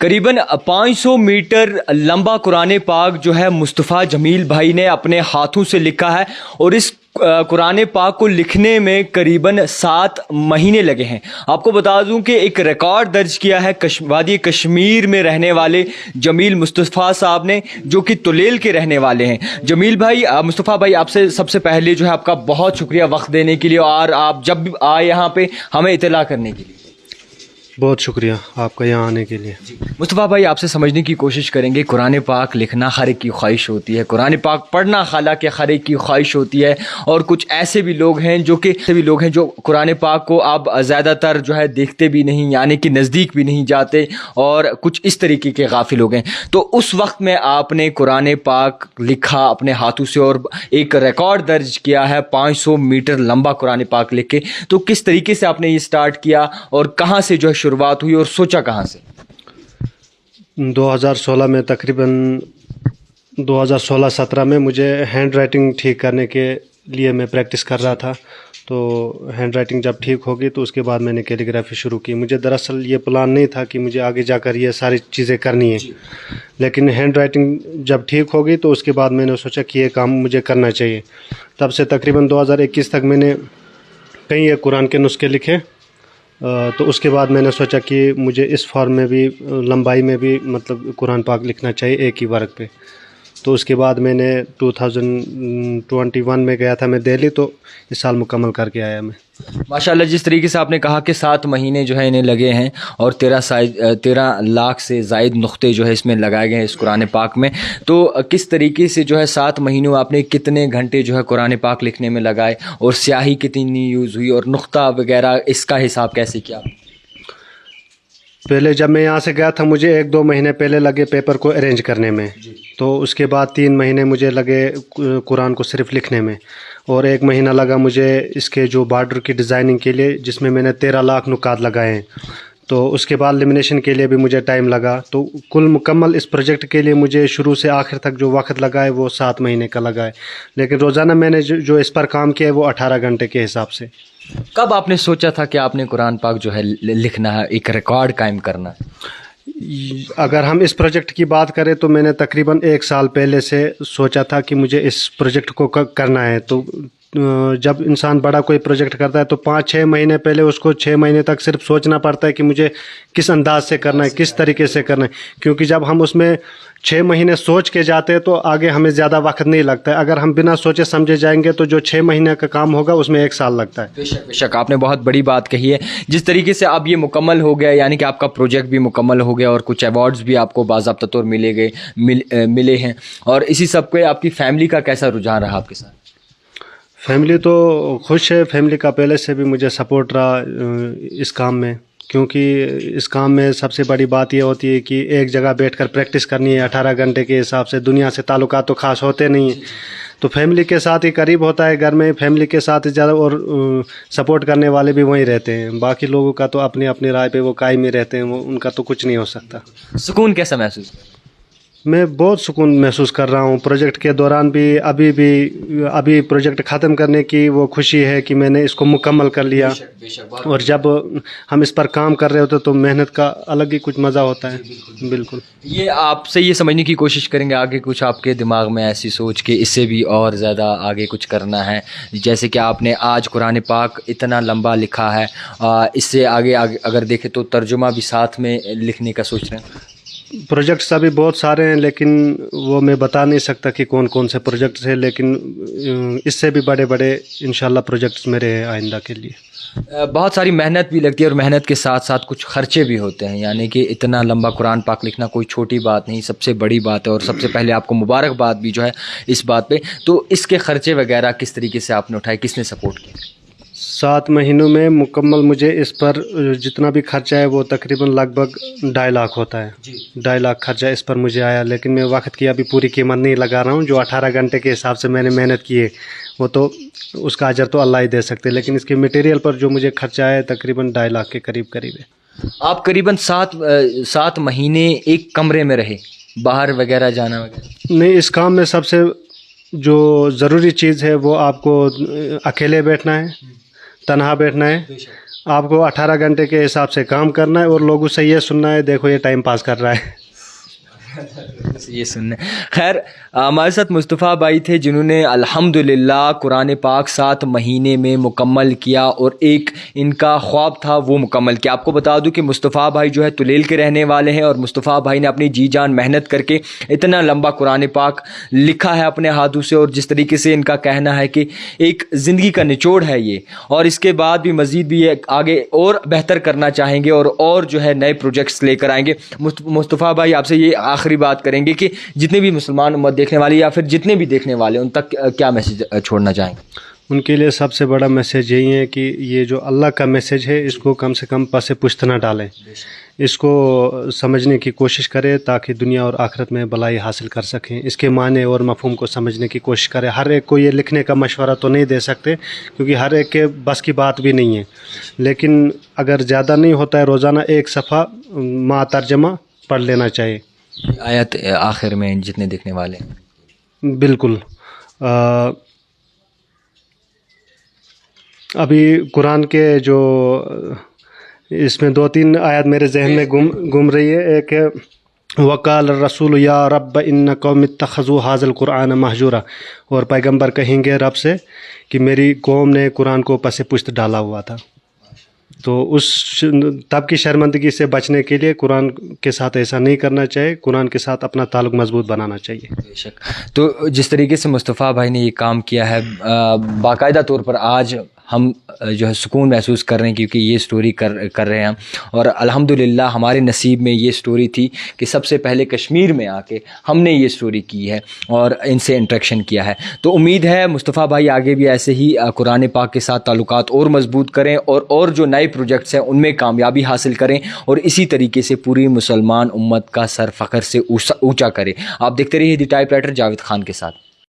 قریباً 500 میٹر لمبا قرآن پاک جو ہے مصطفیٰ جمیل بھائی نے اپنے ہاتھوں سے لکھا ہے، اور اس قرآن پاک کو لکھنے میں قریباً 7 مہینے لگے ہیں۔ آپ کو بتا دوں کہ ایک ریکارڈ درج کیا ہے وادی کشمیر میں رہنے والے جمیل مصطفیٰ صاحب نے، جو کہ تولیل کے رہنے والے ہیں۔ جمیل بھائی، مصطفیٰ بھائی، آپ سے سب سے پہلے جو ہے آپ کا بہت شکریہ وقت دینے کے لیے، اور آپ جب بھی آئے یہاں پہ ہمیں اطلاع کرنے کے لیے۔ بہت شکریہ آپ کا یہاں آنے کے لیے۔ مصطفیٰ بھائی، آپ سے سمجھنے کی کوشش کریں گے، قرآن پاک لکھنا ہر ایک کی خواہش ہوتی ہے، قرآن پاک پڑھنا حالانکہ ہر ایک کی خواہش ہوتی ہے، اور کچھ ایسے بھی لوگ ہیں جو قرآن پاک کو اب زیادہ تر جو ہے دیکھتے بھی نہیں، یعنی کہ نزدیک بھی نہیں جاتے، اور کچھ اس طریقے کے غافل لوگ ہیں۔ تو اس وقت میں آپ نے قرآن پاک لکھا اپنے ہاتھوں سے، اور ایک ریکارڈ درج کیا ہے 500 میٹر لمبا قرآن پاک لکھ کے۔ تو کس طریقے سے آپ نے یہ سٹارٹ کیا، اور کہاں سے جو ہے شروعات ہوئی، اور سوچا کہاں سے؟ 2016 میں تقریباً 2016-17 میں مجھے ہینڈ رائٹنگ ٹھیک کرنے کے لیے میں پریکٹس کر رہا تھا۔ تو ہینڈ رائٹنگ جب ٹھیک ہوگی تو اس کے بعد میں نے کیلیگرافی شروع کی۔ مجھے دراصل یہ پلان نہیں تھا کہ مجھے آگے جا کر یہ ساری چیزیں کرنی ہیں، لیکن ہینڈ رائٹنگ جب ٹھیک ہوگی تو اس کے بعد میں نے سوچا کہ یہ کام مجھے کرنا چاہیے۔ تب سے تقریباً 2021 تک میں نے کئی ایک قرآن کے نسخے لکھے۔ تو اس کے بعد میں نے سوچا کہ مجھے اس فارم میں بھی، لمبائی میں بھی مطلب قرآن پاک لکھنا چاہیے ایک ہی ورق پہ۔ تو اس کے بعد میں نے 2021 میں گیا تھا میں دہلی، تو اس سال مکمل کر کے آیا میں۔ ماشاءاللہ، جس طریقے سے آپ نے کہا کہ 7 مہینے جو ہے انہیں لگے ہیں، اور 13 لاکھ سے زائد نقطے جو ہے اس میں لگائے گئے ہیں اس قرآن پاک میں، تو کس طریقے سے جو ہے 7 مہینوں آپ نے کتنے گھنٹے جو ہے قرآن پاک لکھنے میں لگائے، اور سیاہی کتنی یوز ہوئی، اور نقطہ وغیرہ اس کا حساب کیسے کیا؟ پہلے جب میں یہاں سے گیا تھا مجھے 1-2 مہینے پہلے لگے پیپر کو ارینج کرنے میں، تو اس کے بعد 3 مہینے مجھے لگے قرآن کو صرف لکھنے میں، اور 1 مہینہ لگا مجھے اس کے جو بارڈر کی ڈیزائننگ کے لیے، جس میں نے 13 لاکھ نکات لگائے ہیں۔ تو اس کے بعد لیمینیشن کے لیے بھی مجھے ٹائم لگا۔ تو کل مکمل اس پروجیکٹ کے لیے مجھے شروع سے آخر تک جو وقت لگا ہے وہ 7 مہینے کا لگا ہے، لیکن روزانہ میں نے جو اس پر کام کیا ہے وہ 18 گھنٹے کے حساب سے۔ کب آپ نے سوچا تھا کہ آپ نے قرآن پاک جو ہے لکھنا ہے، ایک ریکارڈ قائم کرنا ہے؟ اگر ہم اس پروجیکٹ کی بات کریں تو میں نے تقریباً 1 سال پہلے سے سوچا تھا کہ مجھے اس پروجیکٹ کو کرنا ہے۔ تو جب انسان بڑا کوئی پروجیکٹ کرتا ہے تو 5-6 مہینے پہلے اس کو 6 مہینے تک صرف سوچنا پڑتا ہے کہ مجھے کس انداز سے کرنا ہے، کس طریقے سے کرنا ہے، کیونکہ جب ہم اس میں 6 مہینے سوچ کے جاتے ہیں تو آگے ہمیں زیادہ وقت نہیں لگتا ہے۔ اگر ہم بنا سوچے سمجھے جائیں گے تو جو 6 مہینے کا کام ہوگا اس میں 1 سال لگتا ہے۔ بے شک آپ نے بہت بڑی بات کہی ہے۔ جس طریقے سے اب یہ مکمل ہو گیا، یعنی کہ آپ کا پروجیکٹ بھی مکمل ہو گیا، اور کچھ ایوارڈز بھی آپ کو باضابطہ طور ملے ہیں، اور اسی سب کے آپ کی فیملی کا کیسا رجحان رہا آپ کے ساتھ؟ فیملی تو خوش ہے، فیملی کا پہلے سے بھی مجھے سپورٹ رہا اس کام میں، کیونکہ اس کام میں سب سے بڑی بات یہ ہوتی ہے کہ ایک جگہ بیٹھ کر پریکٹس کرنی ہے 18 گھنٹے کے حساب سے۔ دنیا سے تعلقات تو خاص ہوتے نہیں ہیں، تو فیملی کے ساتھ ہی قریب ہوتا ہے گھر میں، فیملی کے ساتھ زیادہ، اور سپورٹ کرنے والے بھی وہیں رہتے ہیں۔ باقی لوگوں کا تو اپنی اپنی رائے پہ وہ قائم ہی رہتے ہیں، وہ ان کا تو کچھ نہیں ہو سکتا۔ سکون کیسا محسوس؟ میں بہت سکون محسوس کر رہا ہوں پروجیکٹ کے دوران بھی، ابھی پروجیکٹ ختم کرنے کی وہ خوشی ہے کہ میں نے اس کو مکمل کر لیا، اور جب ہم اس پر کام کر رہے ہوتے تو محنت کا الگ ہی کچھ مزہ ہوتا ہے۔ بالکل، یہ آپ سے یہ سمجھنے کی کوشش کریں گے آگے کچھ آپ کے دماغ میں ایسی سوچ کہ اس سے بھی اور زیادہ آگے کچھ کرنا ہے، جیسے کہ آپ نے آج قرآن پاک اتنا لمبا لکھا ہے، اس سے آگے اگر دیکھیں تو ترجمہ بھی ساتھ میں لکھنے کا سوچ رہے ہیں؟ پروجیکٹس ابھی بہت سارے ہیں، لیکن وہ میں بتا نہیں سکتا کہ کون کون سے پروجیکٹس ہیں، لیکن اس سے بھی بڑے بڑے انشاءاللہ پروجیکٹس میرے ہیں آئندہ کے لیے۔ بہت ساری محنت بھی لگتی ہے، اور محنت کے ساتھ ساتھ کچھ خرچے بھی ہوتے ہیں، یعنی کہ اتنا لمبا قرآن پاک لکھنا کوئی چھوٹی بات نہیں، سب سے بڑی بات ہے، اور سب سے پہلے آپ کو مبارکباد بھی جو ہے اس بات پہ۔ تو اس کے خرچے وغیرہ کس طریقے سے آپ نے اٹھائے، کس نے سپورٹ کیا؟ 7 مہینوں میں مکمل مجھے اس پر جتنا بھی خرچہ ہے وہ تقریباً لگ بھگ 2.5 لاکھ ہوتا ہے۔ 2.5 لاکھ خرچہ اس پر مجھے آیا، لیکن میں وقت کی ابھی پوری قیمت نہیں لگا رہا ہوں۔ جو 18 گھنٹے کے حساب سے میں نے محنت کی ہے وہ تو اس کا اجر تو اللہ ہی دے سکتے، لیکن اس کے مٹیریل پر جو مجھے خرچہ ہے تقریباً 2.5 لاکھ کے قریب ہے۔ آپ قریباً 7 مہینے ایک کمرے میں رہے، باہر وغیرہ جانا وغیرہ؟ نہیں، اس کام میں سب سے جو ضروری چیز ہے وہ آپ کو اکیلے بیٹھنا ہے، تنہا بیٹھنا ہے، آپ کو 18 گھنٹے کے حساب سے کام کرنا ہے اور لوگوں سے یہ سننا ہے دیکھو یہ ٹائم پاس کر رہا ہے. یہ سننے. خیر ہمارے ساتھ مصطفیٰ بھائی تھے جنہوں نے الحمدللہ قرآن پاک 7 مہینے میں مکمل کیا اور ایک ان کا خواب تھا وہ مکمل کیا. آپ کو بتا دوں کہ مصطفیٰ بھائی جو ہے تلیل کے رہنے والے ہیں اور مصطفیٰ بھائی نے اپنی جی جان محنت کر کے اتنا لمبا قرآن پاک لکھا ہے اپنے ہاتھوں سے, اور جس طریقے سے ان کا کہنا ہے کہ ایک زندگی کا نچوڑ ہے یہ, اور اس کے بعد بھی مزید بھی یہ آگے اور بہتر کرنا چاہیں گے اور جو ہے نئے پروجیکٹس لے کر آئیں گے. مصطفیٰ بھائی آپ سے یہ آخری بات کریں گے کہ جتنے بھی مسلمان امت دیکھنے والی یا پھر جتنے بھی دیکھنے والے ان تک کیا میسج چھوڑنا چاہیں گے؟ ان کے لیے سب سے بڑا میسیج یہی ہے کہ یہ جو اللہ کا میسیج ہے اس کو کم سے کم پس پشت نہ ڈالیں, اس کو سمجھنے کی کوشش کریں تاکہ دنیا اور آخرت میں بھلائی حاصل کر سکیں. اس کے معنی اور مفہوم کو سمجھنے کی کوشش کریں. ہر ایک کو یہ لکھنے کا مشورہ تو نہیں دے سکتے کیونکہ ہر ایک کے بس کی بات بھی نہیں ہے, لیکن اگر زیادہ نہیں ہوتا ہے روزانہ ایک صفحہ مع ترجمہ پڑھ لینا چاہیے. آیت آخر میں جتنے دیکھنے والے ہیں. بالکل. ابھی قرآن کے جو اس میں 2-3 آیات میرے ذہن میں گم رہی ہے. ایک ہے وقال الرسول یا رب ان قوم اتخذوا هذا القرآن مہجورا, اور پیغمبر کہیں گے رب سے کہ میری قوم نے قرآن کو پس پشت ڈالا ہوا تھا. تو اس تب کی شرمندگی سے بچنے کے لیے قرآن کے ساتھ ایسا نہیں کرنا چاہیے, قرآن کے ساتھ اپنا تعلق مضبوط بنانا چاہیے. بے شک. تو جس طریقے سے مصطفیٰ بھائی نے یہ کام کیا ہے باقاعدہ طور پر آج ہم جو ہے سکون محسوس کر رہے ہیں کیونکہ یہ سٹوری کر رہے ہیں ہم, اور الحمدللہ ہمارے نصیب میں یہ سٹوری تھی کہ سب سے پہلے کشمیر میں آ کے ہم نے یہ سٹوری کی ہے اور ان سے انٹریکشن کیا ہے. تو امید ہے مصطفیٰ بھائی آگے بھی ایسے ہی قرآن پاک کے ساتھ تعلقات اور مضبوط کریں اور جو نئے پروجیکٹس ہیں ان میں کامیابی حاصل کریں اور اسی طریقے سے پوری مسلمان امت کا سر فخر سے اونچا کریں. آپ دیکھتے رہیے the type writer Javed Khan کے ساتھ.